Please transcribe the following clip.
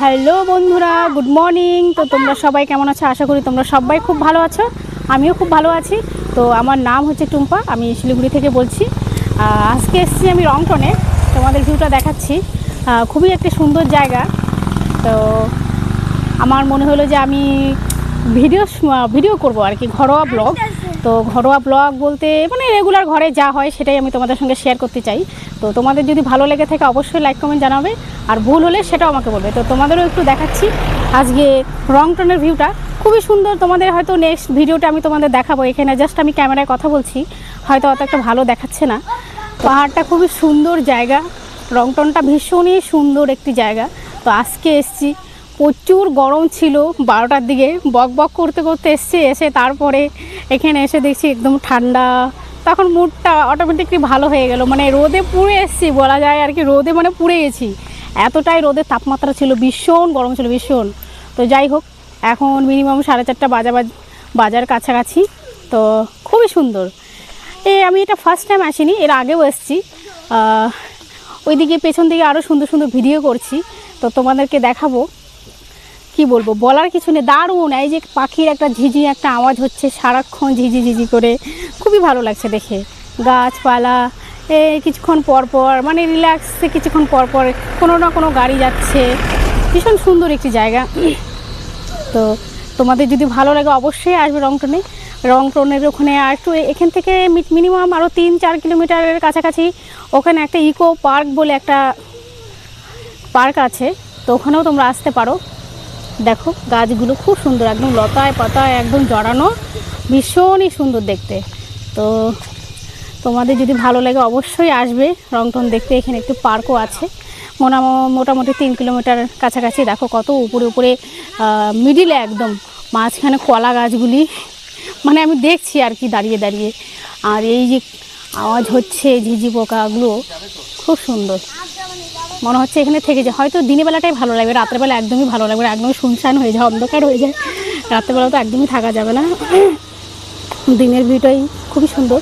Hello বন্ধুরা, good morning. তো তোমরা সবাই কেমন আছো? আশা করি তোমরা সবাই খুব ভালো আছো। আমিও খুব ভালো আছি। তো আমার নাম হচ্ছে টুম্পা, আমি শিলিগুড়ি থেকে বলছি। আজকে এসেছি আমি রংটনে, তোমাদের ভিউটা দেখাচ্ছি। খুবই একটি সুন্দর জায়গা। তো আমার মনে হলো যে আমি ভিডিও করব আর কি, ঘরোয়া ব্লগ। তো ঘরোয়া ব্লগ বলতে মানে রেগুলার ঘরে যা হয় সেটাই আমি তোমাদের সঙ্গে শেয়ার করতে চাই। তো তোমাদের যদি ভালো লেগে থাকে অবশ্যই লাইক কমেন্ট জানাবে, আর ভুল হলে সেটাও আমাকে বলবে। তো তোমাদেরও একটু দেখাচ্ছি আজকে রংটনের ভিউটা, খুবই সুন্দর। তোমাদের হয়তো নেক্সট ভিডিওটা আমি তোমাদের দেখাবো। এখানে জাস্ট আমি ক্যামেরায় কথা বলছি, হয়তো অত একটা ভালো দেখাচ্ছে না। পাহাড়টা খুবই সুন্দর জায়গা, রংটনটা ভীষণই সুন্দর একটি জায়গা। তো আজকে এসছি, প্রচুর গরম ছিল 12টার দিকে, বক বক করতে করতে এসে তারপরে এখানে এসে দেখছি একদম ঠান্ডা। তখন মুডটা অটোমেটিকলি ভালো হয়ে গেল। মানে রোদে পুড়ে এসছি বলা যায় আর কি, রোদে মানে পুড়ে গেছি, এতটাই রোদের তাপমাত্রা ছিল, ভীষণ গরম ছিল, ভীষণ। তো যাই হোক, এখন মিনিমাম 4:30 বাজার কাছাকাছি। তো খুবই সুন্দর। আমি এটা ফার্স্ট টাইম আসিনি, এর আগেও এসেছি। ওইদিকে পেছন দিকে আরও সুন্দর সুন্দর ভিডিও করছি, তো তোমাদেরকে দেখাবো। কি বলবো, বলার কিছু নেই, দারুণ। এই যে পাখির একটা ঝিঝি একটা আওয়াজ হচ্ছে সারাক্ষণ, ঝিঝি ঝিঝি করে, খুবই ভালো লাগছে দেখে। গাছপালা, কিছুক্ষণ পর পর মানে রিল্যাক্সে কিছুক্ষণ পর পর কোনো না কোনো গাড়ি যাচ্ছে, ভীষণ সুন্দর একটি জায়গা। তো তোমাদের যদি ভালো লাগে অবশ্যই আসবে রংটনে। রংটনের ওখানে আর একটু এখান থেকে মিনিমাম আরও 3-4 কিলোমিটারের কাছাকাছি ওখানে একটা ইকো পার্ক বলে একটা পার্ক আছে, তো ওখানেও তোমরা আসতে পারো। দেখো গাছগুলো খুব সুন্দর, একদম লতায় পাতায় একদম জড়ানো, ভীষণই সুন্দর দেখতে। তো তোমাদের যদি ভালো লাগে অবশ্যই আসবে রংটন দেখতে। এখানে একটু পার্কও আছে, মোটামুটি 3 কিলোমিটার কাছাকাছি। দেখো কত উপরে উপরে, মিডিলে একদম মাঝখানে কলা গাছগুলি, মানে আমি দেখছি আর কি দাঁড়িয়ে দাঁড়িয়ে। আর এই যে আওয়াজ হচ্ছে ঝিঝি পোকাগুলো, খুব সুন্দর। মনে হচ্ছে এখানে থেকে যায়। হয়তো দিনের বেলাটাই ভালো লাগবে, রাত্রেবেলা একদমই ভালো লাগবে না, একদমই শুনশান হয়ে যায়, অন্ধকার হয়ে যায়। রাত্রেবেলা তো একদমই থাকা যাবে না, দিনের ভিউটাই খুবই সুন্দর।